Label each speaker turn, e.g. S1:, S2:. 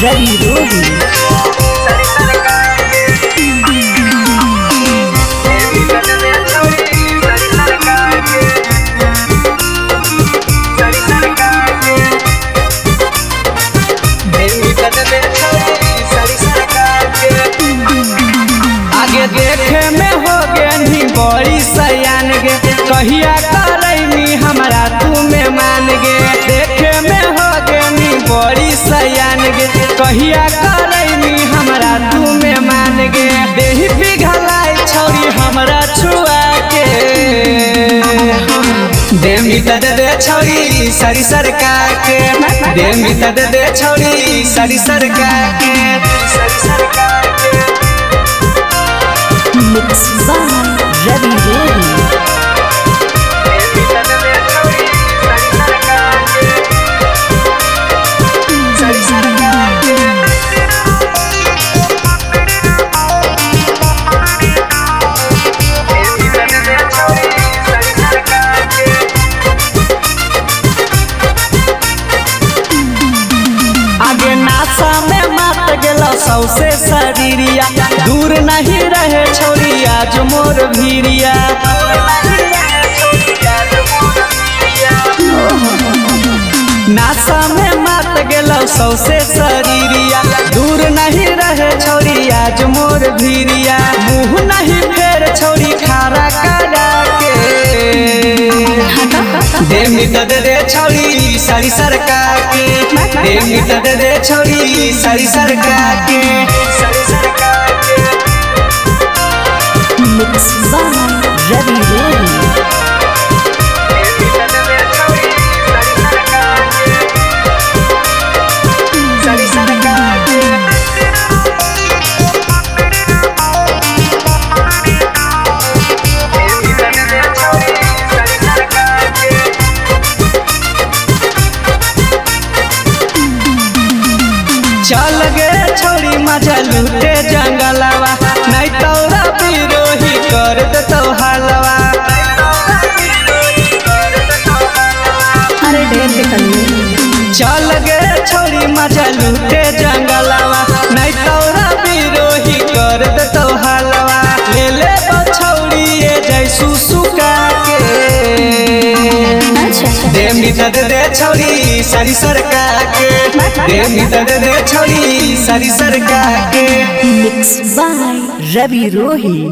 S1: रवि रोही।
S2: आगे देखे में हो गे बड़ी सयान गे, कहिया करैनी हमरा तू में मान गे। देखे में हो गे बड़ी सयान गे, कहिया करैनी हमरा तू में मान गे। देही पिघलाई छौरी हमरा छुआ के, देमी त दे छौरी सरी सरका के, देमी त दे छौरी सरी सरका के।
S1: मिक्स बाय रवि रोही।
S2: आगे नासा में मात गेला सौसे शरीरिया, दूर नहीं रहे छौरी आज मोर भीरिया। नासा में मात गेला सौसे शरीरिया, दूर नहीं रहे छौरी आज मोर भीरिया। मुँह नहीं फेर छौरी खारा करा के, देमी त दे छौरी सारी सरका के, देमी त दे छौरी सारी सरका के।
S1: मिक्स बाय रवि रोही।
S2: चल गे छोरी मजा लूटे जंगलवा, नहीं तौरा बिरोही कर दो हलवा।
S1: अरे ढेर देखलिए।
S2: चल गे छोरी मजा लूटे जंगलवा, नहीं तौरा बिरोही कर दो हलवा। ले ले छौरी ये जैसू सुका के, देमी त दे छौरी सारी सरका के, देमी त दे छौरी सारी सरका के।
S1: मिक्स बाय रवि रोही।